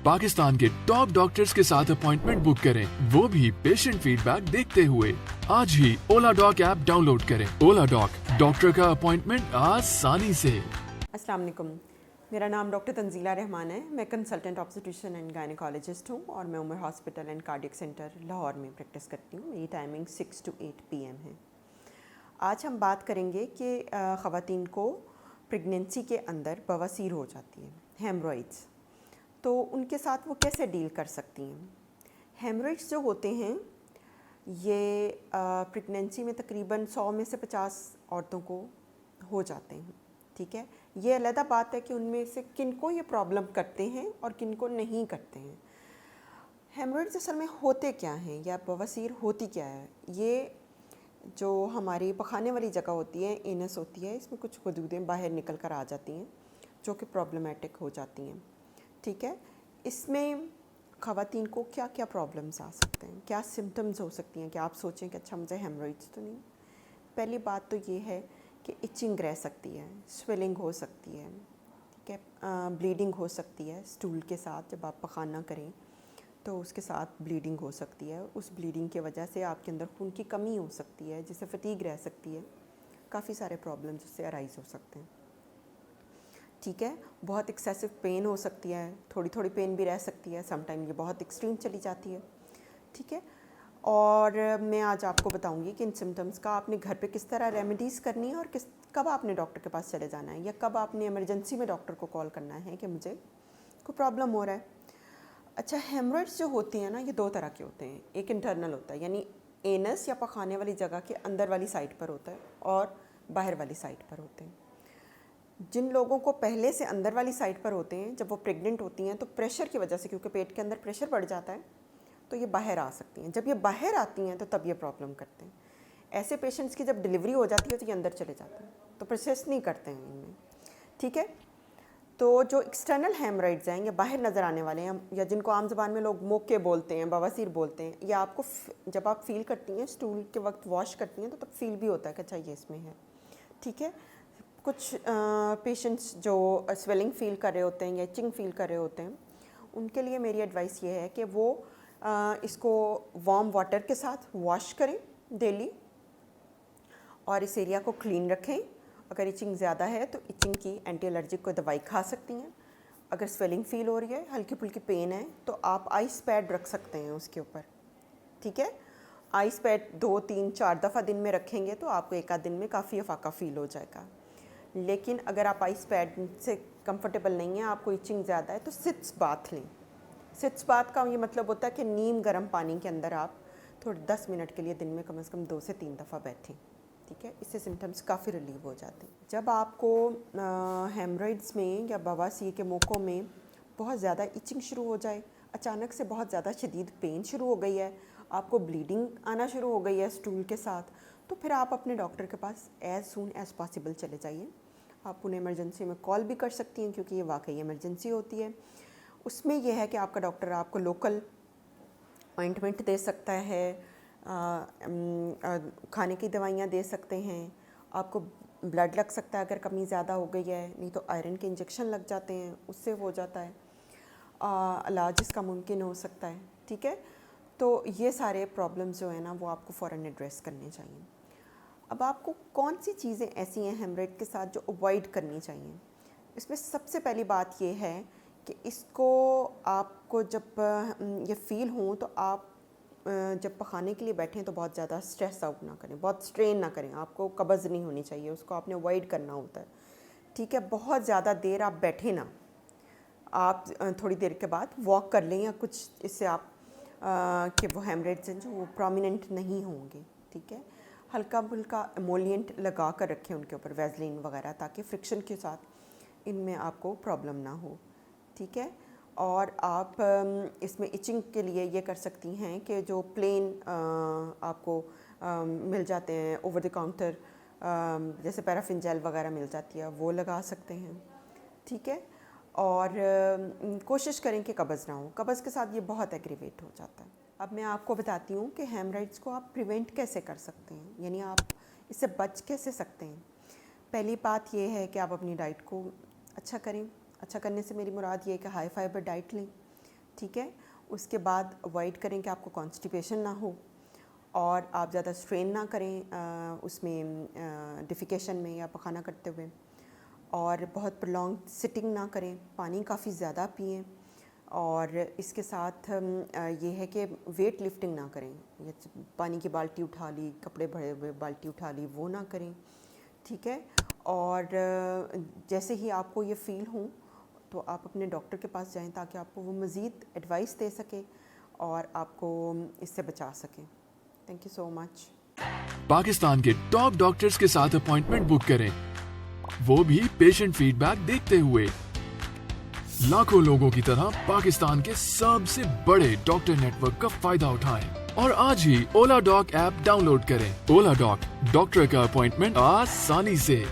पाकिस्तान के top doctors के साथ अपॉइंटमेंट बुक करें, वो भी पेशेंट फीडबैक देखते हुए। आज ही ओला डॉक ऐप डाउनलोड करें। ओला डॉक, डॉक्टर का अपॉइंटमेंट आसानी से। अस्सलाम वालेकुम, मेरा नाम डॉक्टर तंजीला रहमान है। मैं कंसल्टेंट ऑब्स्टेट्रिशियन एंड गायनेकोलॉजिस्ट हूँ और मैं Umar hospital and cardiac centre Lahore में प्रैक्टिस करती हूँ। मेरी टाइमिंग 6 to 8 PM है। आज हम बात करेंगे कि ख़वातीन को प्रेगनेंसी के अंदर बवासीर हो जाती है, हेमरॉइड्स, तो उनके साथ वो कैसे डील कर सकती हैं। हेमरॉइड्स जो होते हैं ये प्रेगनेंसी में तकरीबन 100 में से 50 औरतों को हो जाते हैं। ठीक है, ये अलग बात है कि उनमें से किन को ये प्रॉब्लम करते हैं और किन को नहीं करते हैं। हेमरॉइड्स असल में होते क्या हैं या बवासीर होती क्या है। ये जो हमारी पखाने वाली जगह होती है, एनस होती है, इसमें कुछ हदूदें बाहर निकल कर आ जाती हैं जो कि प्रॉब्लमेटिक हो जाती हैं। ठीक है, इसमें ख़वातीन को क्या क्या प्रॉब्लम्स आ सकते हैं, क्या सिम्टम्स हो सकती हैं कि आप सोचें कि अच्छा मुझे हेमरॉइड्स तो नहीं। पहली बात तो ये है कि इचिंग रह सकती है, स्वेलिंग हो सकती है, ठीक है, ब्लीडिंग हो सकती है। स्टूल के साथ जब आप पखाना करें तो उसके साथ ब्लीडिंग हो सकती है। उस ब्लीडिंग की वजह से आपके अंदर खून की कमी हो सकती है, जिससे फटीग रह सकती है। काफ़ी सारे प्रॉब्लम्स उससे अराइज हो सकते हैं। ठीक है, बहुत एक्सेसिव पेन हो सकती है, थोड़ी थोड़ी पेन भी रह सकती है, समटाइम ये बहुत एक्सट्रीम चली जाती है। ठीक है, और मैं आज आपको बताऊंगी कि इन सिम्टम्स का आपने घर पे किस तरह रेमेडीज़ करनी है और कब आपने डॉक्टर के पास चले जाना है या कब आपने इमरजेंसी में डॉक्टर को कॉल करना है कि मुझे कोई प्रॉब्लम हो रहा है। अच्छा, हेमरॉइड्स जो होती हैं ना, ये 2 तरह के होते हैं। एक इंटरनल होता है, यानी एनस या पखाने वाली जगह के अंदर वाली साइड पर होता है, और बाहर वाली साइड पर होते हैं। जिन लोगों को पहले से अंदर वाली साइड पर होते हैं, जब वो प्रेग्नेंट होती हैं तो प्रेशर की वजह से, क्योंकि पेट के अंदर प्रेशर बढ़ जाता है, तो ये बाहर आ सकती हैं। जब ये बाहर आती हैं तो तब ये प्रॉब्लम करते हैं। ऐसे पेशेंट्स की जब डिलीवरी हो जाती है तो ये अंदर चले जाते हैं, तो प्रोसेस नहीं करते हैं इनमें। ठीक है, तो जो एक्सटर्नल हेमरॉइड्स हैं या बाहर नज़र आने वाले हैं, या जिनको आम ज़बान में लोग मोके बोलते हैं, बवासीर बोलते हैं, या आपको जब आप फील करती हैं स्टूल के वक्त वॉश करती हैं तो तब फील भी होता है कि अच्छा ये इसमें है। ठीक है, कुछ पेशेंट्स जो स्वेलिंग फील कर रहे होते हैं या इचिंग फील कर रहे होते हैं, उनके लिए मेरी एडवाइस ये है कि वो इसको वार्म वाटर के साथ वॉश करें डेली और इस एरिया को क्लीन रखें। अगर इचिंग ज़्यादा है तो इचिंग की एंटी एलर्जिक कोई दवाई खा सकती हैं। अगर स्वेलिंग फील हो रही है, हल्की फुल्की पेन है, तो आप आइस पैड रख सकते हैं उसके ऊपर। ठीक है, आइस पैड 2, 3, 4 दफ़ा दिन में रखेंगे तो आपको एक आध दिन में काफ़ी अफाका फील हो जाएगा। लेकिन अगर आप आइस पैड से कंफर्टेबल नहीं हैं, आपको इचिंग ज़्यादा है, तो सिट्स बाथ लें। सिट्स बाथ का ये मतलब होता है कि नीम गर्म पानी के अंदर आप थोड़े 10 मिनट के लिए दिन में कम से कम 2 से 3 दफ़ा बैठें। ठीक है, इससे सिम्टम्स काफ़ी रिलीव हो जाते हैं। जब आपको हेमरॉइड्स में या बवासीर के मौक़ों में बहुत ज़्यादा इचिंग शुरू हो जाए, अचानक से बहुत ज़्यादा शदीद पेन शुरू हो गई है, आपको ब्लीडिंग आना शुरू हो गई है स्टूल के साथ, तो फिर आप अपने डॉक्टर के पास एज़ सून एज़ पॉसिबल चले जाइए। आप उन्हें इमरजेंसी में कॉल भी कर सकती हैं, क्योंकि ये वाकई इमरजेंसी होती है। उसमें यह है कि आपका डॉक्टर आपको लोकल ऑइंटमेंट दे सकता है, खाने की दवाइयाँ दे सकते हैं, आपको ब्लड लग सकता है अगर कमी ज़्यादा हो गई है, नहीं तो आयरन के इंजेक्शन लग जाते हैं, उससे हो जाता है, इलाज इसका मुमकिन हो सकता है। ठीक है, तो ये सारे प्रॉब्लम्स जो है ना वो आपको फ़ौरन एड्रेस करने चाहिए। अब आपको कौन सी चीज़ें ऐसी हैं हेमरॉइड के साथ जो अवॉइड करनी चाहिए। इसमें सबसे पहली बात ये है कि इसको आपको जब ये फ़ील हो तो आप जब पखाने के लिए बैठें तो बहुत ज़्यादा स्ट्रेस आउट ना करें, बहुत स्ट्रेन ना करें। आपको कब्ज़ नहीं होनी चाहिए, उसको आपने अवॉइड करना होता है। ठीक है, बहुत ज़्यादा देर आप बैठे ना, आप थोड़ी देर के बाद वॉक कर लें या कुछ, इससे आप कि वो हेमरॉइड्स हैं जो वो प्रोमिनेंट नहीं होंगे। ठीक है, हल्का फुल्का एमोलिएंट लगा कर रखें उनके ऊपर, वैसलीन वगैरह, ताकि फ्रिक्शन के साथ इनमें आपको प्रॉब्लम ना हो। ठीक है, और आप इसमें इचिंग के लिए ये कर सकती हैं कि जो प्लेन आपको मिल जाते हैं ओवर द काउंटर, जैसे पैराफिन जेल वगैरह मिल जाती है, वो लगा सकते हैं। ठीक है, और कोशिश करें कि कब्ज़ ना हो। कब्ज़ के साथ ये बहुत एग्रीवेट हो जाता है। अब मैं आपको बताती हूँ कि हेमरॉइड्स को आप प्रिवेंट कैसे कर सकते हैं, यानी आप इससे बच कैसे सकते हैं। पहली बात ये है कि आप अपनी डाइट को अच्छा करें। अच्छा करने से मेरी मुराद ये है कि हाई फाइबर डाइट लें, ٹھیک ہے. اس کے بعد اوائڈ کریں کہ آپ کو کانسٹیپیشن نہ ہو اور آپ زیادہ اسٹرین نہ کریں اس میں ڈیفیکیشن میں یا پخانہ کرتے ہوئے, اور بہت پرلانگ سٹنگ نہ کریں. پانی کافی زیادہ پئیں, اور اس کے ساتھ یہ ہے کہ ویٹ لفٹنگ نہ کریں. پانی کی بالٹی اٹھا لی, کپڑے بھرے ہوئے بالٹی اٹھا لی, وہ نہ کریں. ٹھیک ہے. اور جیسے ہی آپ کو یہ فیل ہوں تو آپ اپنے ڈاکٹر کے پاس جائیں تاکہ آپ کو وہ مزید ایڈوائس دے سکے اور آپ کو اس سے بچا سکیں. تھینک یو سو مچ. پاکستان کے ٹاپ ڈاکٹرز کے ساتھ اپوائنٹمنٹ بک کریں, وہ بھی پیشنٹ فیڈ بیک دیکھتے ہوئے. لاکھوں لوگوں کی طرح پاکستان کے سب سے بڑے ڈاکٹر نیٹ ورک کا فائدہ اٹھائیں اور آج ہی اولا ڈاک ایپ ڈاؤن لوڈ کریں. اولا ڈاک, ڈاکٹر کا اپوائنٹمنٹ آسانی سے.